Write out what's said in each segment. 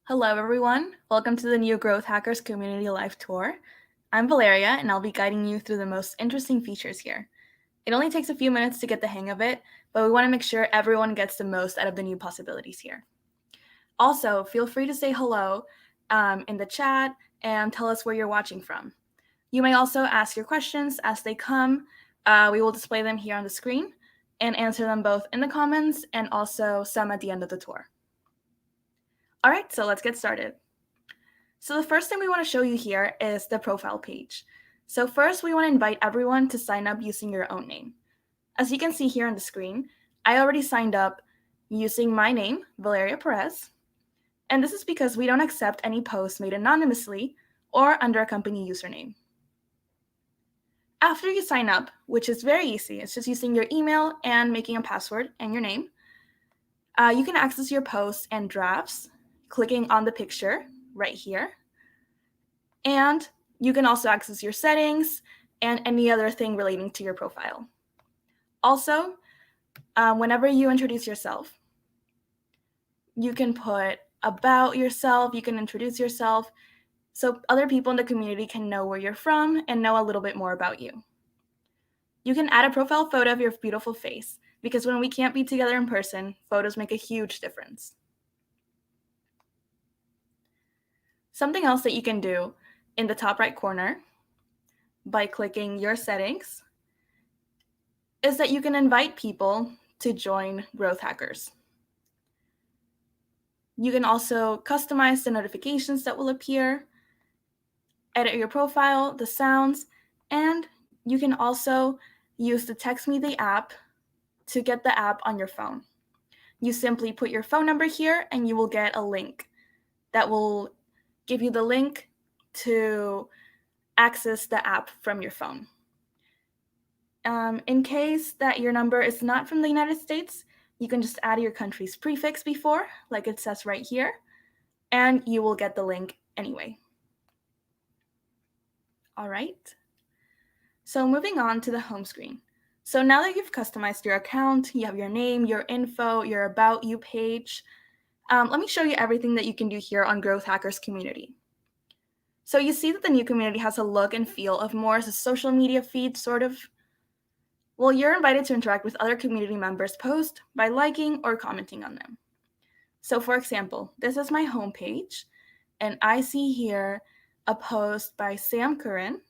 Hello, everyone. Welcome to the new Growth Hackers Community Live Tour. I'm Valeria, and I'll be guiding you through the most interesting features here. It only takes a few minutes to get the hang of it, but we want to make sure everyone gets the most out of the new possibilities here. Also, feel free to say hello in the chat and tell us where you're watching from. You may also ask your questions as they come. We will display them here on the screen and answer them both in the comments and also some at the end of the tour. All right, so let's get started. So the first thing we want to show you here is the profile page. So first, we want to invite everyone to sign up using your own name. As you can see here on the screen, I already signed up using my name, Valeria Perez. And this is because we don't accept any posts made anonymously or under a company username. After you sign up, which is very easy, it's just using your email and making a password and your name, you can access your posts and drafts clicking on the picture right here. And you can also access your settings and any other thing relating to your profile. Also, whenever you introduce yourself, you can put about yourself, you can introduce yourself, so other people in the community can know where you're from and know a little bit more about you. You can add a profile photo of your beautiful face, because when we can't be together in person, photos make a huge difference. Something else that you can do in the top right corner by clicking your settings is that you can invite people to join Growth Hackers. You can also customize the notifications that will appear, edit your profile, the sounds, and you can also use the Text Me the app to get the app on your phone. You simply put your phone number here and you will get a link that will give you the link to access the app from your phone. In case that your number is not from the United States, you can just add your country's prefix before, like it says right here, and you will get the link anyway. All right. So moving on to the home screen. So now that you've customized your account, you have your name, your info, your About You page, let me show you everything that you can do here on Growth Hackers Community. So you see that the new community has a look and feel of more as a social media feed, sort of. Well, you're invited to interact with other community members' posts by liking or commenting on them. So for example, this is my homepage, and I see here a post by Sam Curran,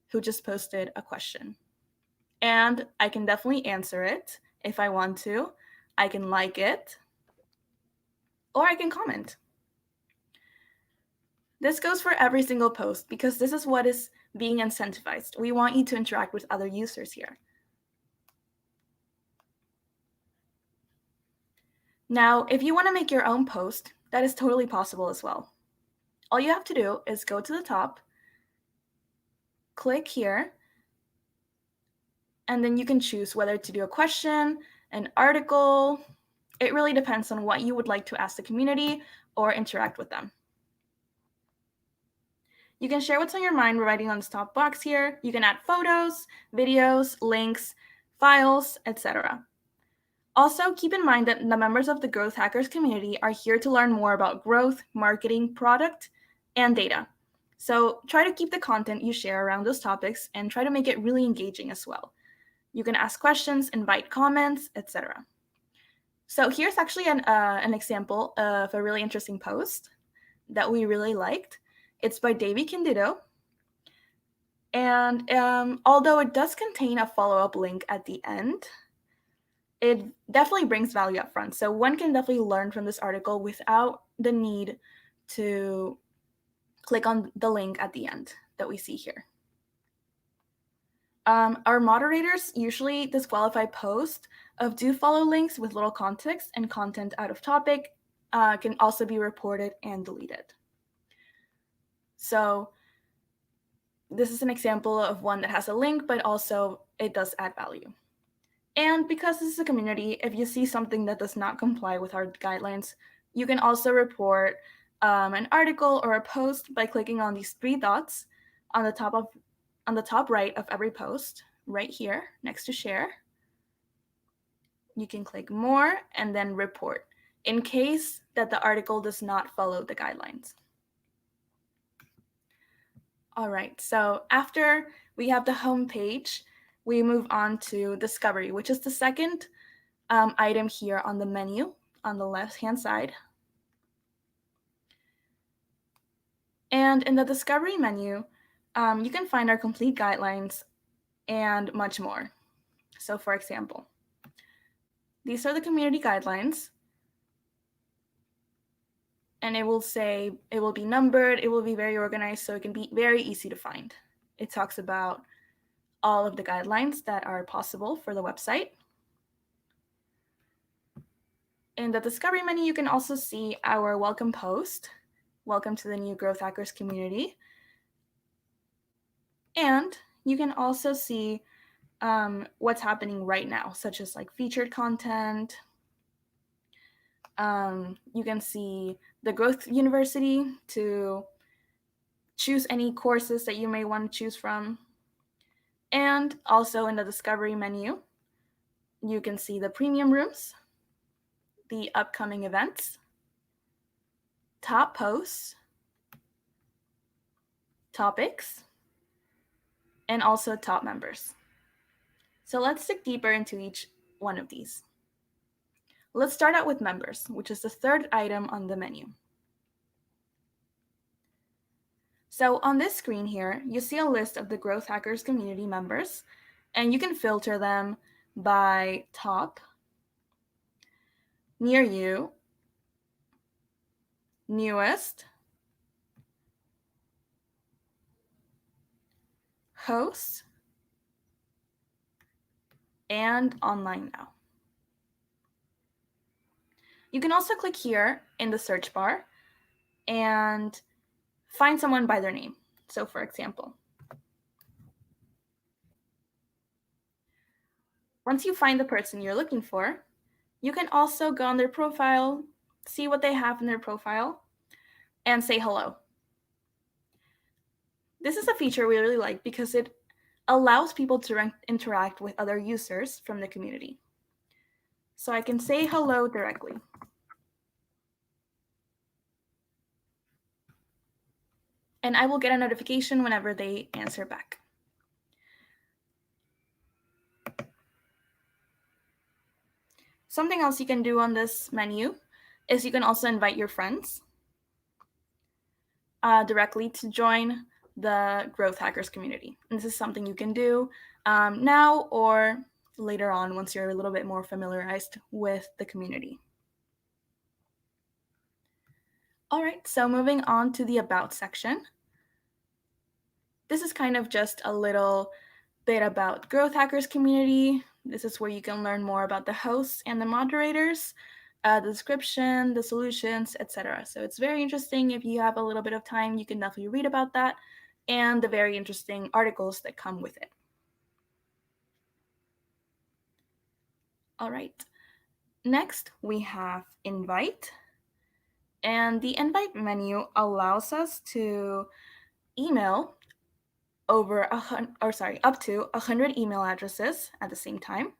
who just posted a question. And I can definitely answer it if I want to. I can like it, or I can comment. This goes for every single post because this is what is being incentivized. We want you to interact with other users here. Now, if you want to make your own post, that is totally possible as well. All you have to do is go to the top, click here, and then you can choose whether to do a question, an article. It really depends on what you would like to ask the community or interact with them. You can share what's on your mind by writing on this top box here. You can add photos, videos, links, files, etc. Also, keep in mind that the members of the Growth Hackers community are here to learn more about growth, marketing, product, and data. So try to keep the content you share around those topics and try to make it really engaging as well. You can ask questions, invite comments, etc. So here's actually an example of a really interesting post that we really liked. It's by Davey Candido. And although it does contain a follow-up link at the end, it definitely brings value up front. So one can definitely learn from this article without the need to click on the link at the end that we see here. Our moderators usually disqualify posts of do follow links with little context, and content out of topic can also be reported and deleted. So this is an example of one that has a link, but also it does add value. And because this is a community, if you see something that does not comply with our guidelines, you can also report an article or a post by clicking on these three dots on the top right of every post, right here next to share. You can click more and then report. in case that the article does not follow the guidelines. All right, so after we have the home page, we move on to discovery, which is the second item here on the menu on the left-hand side. And in the discovery menu, you can find our complete guidelines and much more. So for example, these are the community guidelines. And it will say, it will be numbered, it will be very organized, so it can be very easy to find. It talks about all of the guidelines that are possible for the website. In the discovery menu, you can also see our welcome post. Welcome to the new Growth Hackers community. And you can also see what's happening right now, such as like featured content. You can see the Growth University to choose any courses that you may want to choose from. And also in the discovery menu, you can see the premium rooms, the upcoming events, top posts, topics, and also top members. So let's dig deeper into each one of these. Let's start out with members, which is the third item on the menu. So on this screen here, you see a list of the Growth Hackers community members, and you can filter them by top, near you, newest, host, and online now. You can also click here in the search bar and find someone by their name. So for example, once you find the person you're looking for, you can also go on their profile, see what they have in their profile, and say hello. This is a feature we really like because it allows people to interact with other users from the community. So I can say hello directly. And I will get a notification whenever they answer back. Something else you can do on this menu is you can also invite your friends directly to join the Growth Hackers community. And this is something you can do now or later on once you're a little bit more familiarized with the community. All right, so moving on to the About section. This is kind of just a little bit about Growth Hackers community. This is where you can learn more about the hosts and the moderators, the description, the solutions, etc. So it's very interesting. If you have a little bit of time, you can definitely read about that and the very interesting articles that come with it. All right, next we have invite. And the invite menu allows us to email up to 100 email addresses at the same time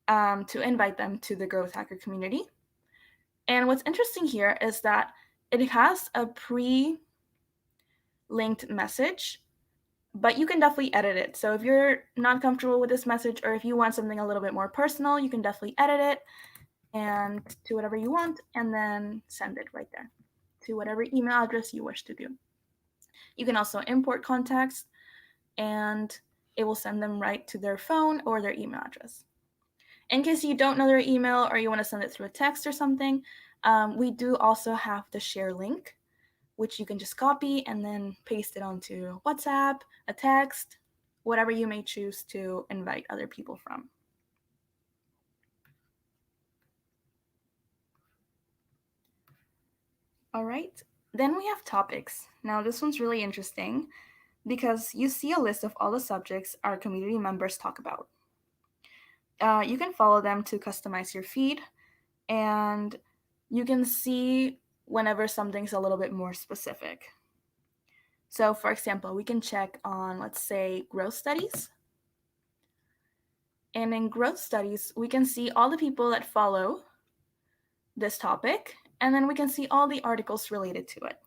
to invite them to the Growth Hacker community. And what's interesting here is that it has a pre-linked message, but you can definitely edit it. So if you're not comfortable with this message, or if you want something a little bit more personal, you can definitely edit it and to whatever you want, and then send it right there to whatever email address you wish to do. You can also import contacts, and it will send them right to their phone or their email address. In case you don't know their email or you want to send it through a text or something, we do also have the share link, which you can just copy and then paste it onto WhatsApp, a text, whatever you may choose to invite other people from. All right, then we have topics. Now this one's really interesting because you see a list of all the subjects our community members talk about. You can follow them to customize your feed, and you can see whenever something's a little bit more specific. So for example, we can check on, let's say, growth studies. And in growth studies, we can see all the people that follow this topic, and then we can see all the articles related to it.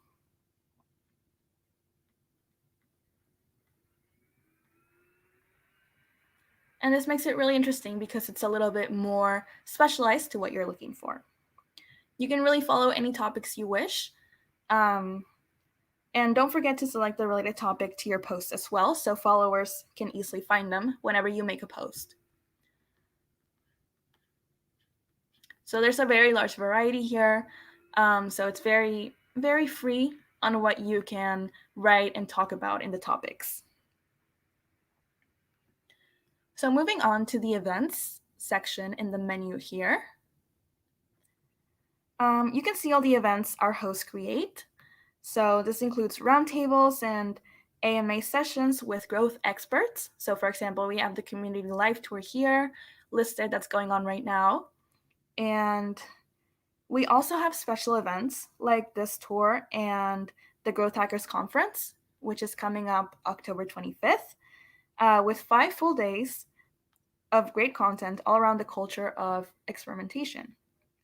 And this makes it really interesting because it's a little bit more specialized to what you're looking for. You can really follow any topics you wish. And don't forget to select the related topic to your post as well, so followers can easily find them whenever you make a post. So there's a very large variety here. So it's very, very free on what you can write and talk about in the topics. So moving on to the events section in the menu here. You can see all the events our hosts create. So this includes roundtables and AMA sessions with growth experts. So for example, we have the community live tour here listed that's going on right now. And we also have special events like this tour and the Growth Hackers Conference, which is coming up October 25th, with 5 full days of great content all around the culture of experimentation.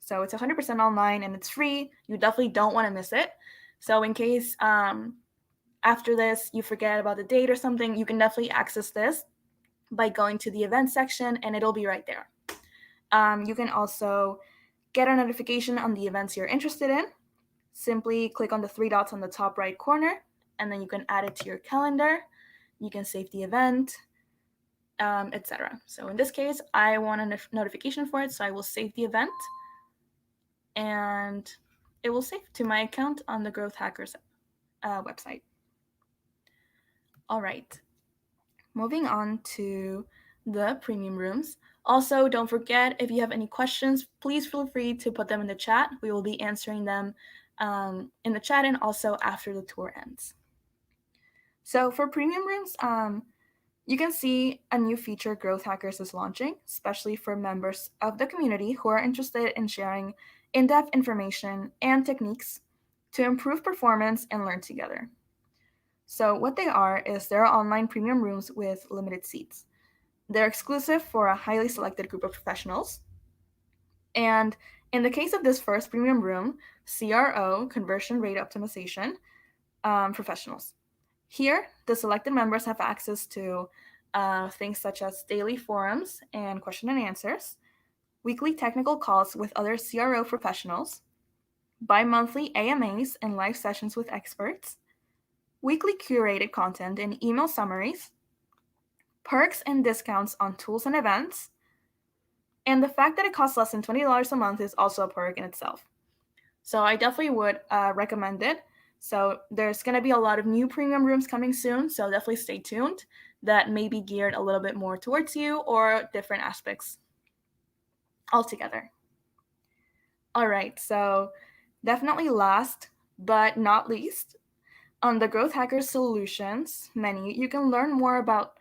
So it's 100% online and it's free. You definitely don't want to miss it. So in case after this you forget about the date or something, you can definitely access this by going to the events section and it'll be right there. You can also get a notification on the events you're interested in. Simply click on the 3 dots on the top right corner and then you can add it to your calendar. You can save the event, etc. So in this case, I want a notification for it, so I will save the event and it will save to my account on the Growth Hackers website. All right, moving on to the premium rooms. Also, don't forget, if you have any questions, please feel free to put them in the chat. We will be answering them in the chat and also after the tour ends. So for premium rooms, you can see a new feature Growth Hackers is launching, especially for members of the community who are interested in sharing in-depth information and techniques to improve performance and learn together. So what they are is they're online premium rooms with limited seats. They're exclusive for a highly selected group of professionals. And in the case of this first premium room, CRO, conversion rate optimization, professionals. Here, the selected members have access to things such as daily forums and question and answers, weekly technical calls with other CRO professionals, bi-monthly AMAs and live sessions with experts, weekly curated content and email summaries, perks and discounts on tools and events, and the fact that it costs less than $20 a month is also a perk in itself. So I definitely would recommend it. So there's going to be a lot of new premium rooms coming soon, so definitely stay tuned. That may be geared a little bit more towards you or different aspects altogether. All right, so definitely last but not least, on the Growth Hackers Solutions menu, you can learn more about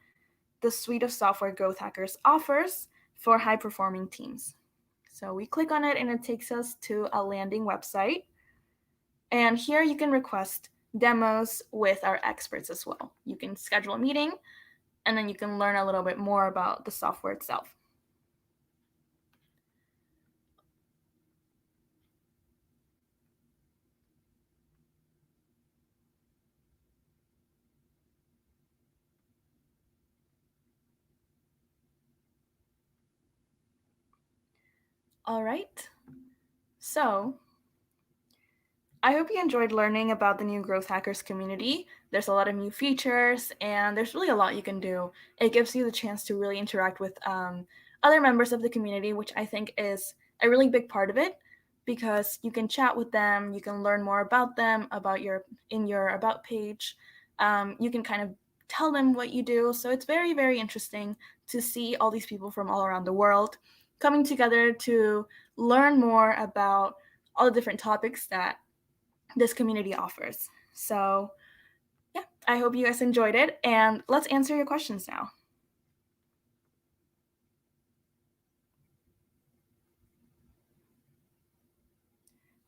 the suite of software Growth Hackers offers for high-performing teams. So we click on it and it takes us to a landing website. And here you can request demos with our experts as well. You can schedule a meeting and then you can learn a little bit more about the software itself. All right, so I hope you enjoyed learning about the new Growth Hackers community. There's a lot of new features and there's really a lot you can do. It gives you the chance to really interact with other members of the community, which I think is a really big part of it because you can chat with them, you can learn more about them, in your about page. You can kind of tell them what you do. So it's very, very interesting to see all these people from all around the world coming together to learn more about all the different topics that this community offers. So yeah, I hope you guys enjoyed it, and let's answer your questions now.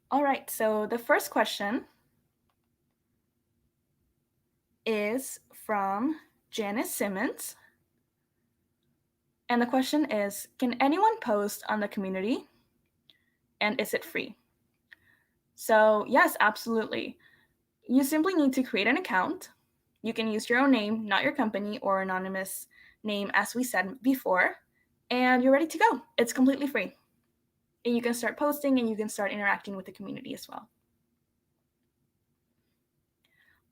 All right, so the first question is from Janice Simmons. And the question is, can anyone post on the community? And is it free? So yes, absolutely. You simply need to create an account. You can use your own name, not your company or anonymous name, as we said before, and you're ready to go. It's completely free. And you can start posting and you can start interacting with the community as well.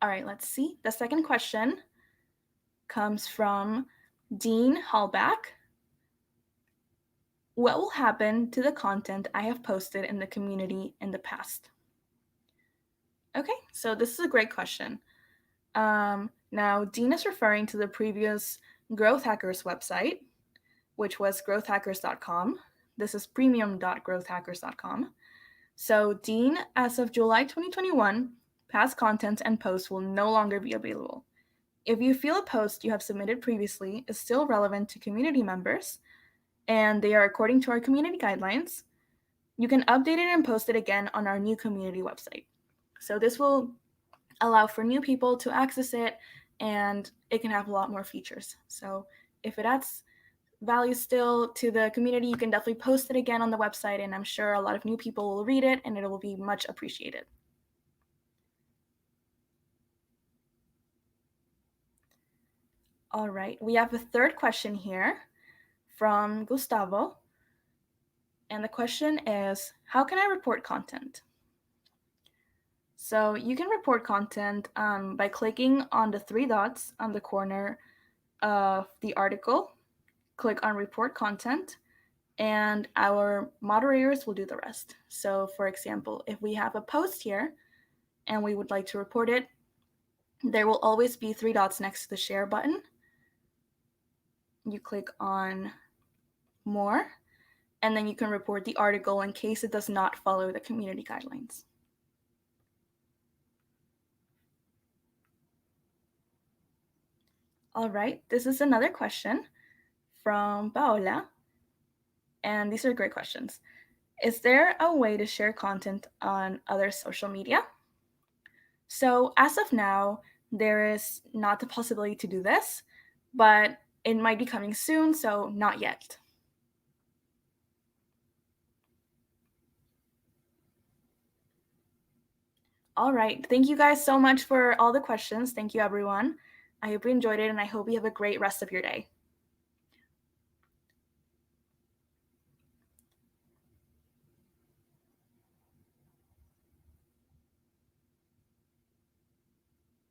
All right, let's see. The second question comes from Dean Hallback. What will happen to the content I have posted in the community in the past? Okay, so this is a great question. Now, Dean is referring to the previous GrowthHackers website, which was growthhackers.com. This is premium.growthhackers.com. So, Dean, as of July 2021, past content and posts will no longer be available. If you feel a post you have submitted previously is still relevant to community members, and they are according to our community guidelines, you can update it and post it again on our new community website. So this will allow for new people to access it, and it can have a lot more features. So if it adds value still to the community, you can definitely post it again on the website, and I'm sure a lot of new people will read it and it will be much appreciated. All right, we have a third question here from Gustavo. And the question is, how can I report content? So you can report content by clicking on the three dots on the corner of the article, click on report content, and our moderators will do the rest. So for example, if we have a post here and we would like to report it, there will always be three dots next to the share button. You click on more, and then you can report the article in case it does not follow the community guidelines. All right, this is another question from Paola, and these are great questions. Is there a way to share content on other social media? So as of now, there is not the possibility to do this, but it might be coming soon, so not yet. All right, thank you guys so much for all the questions. Thank you, everyone. I hope you enjoyed it, and I hope you have a great rest of your day.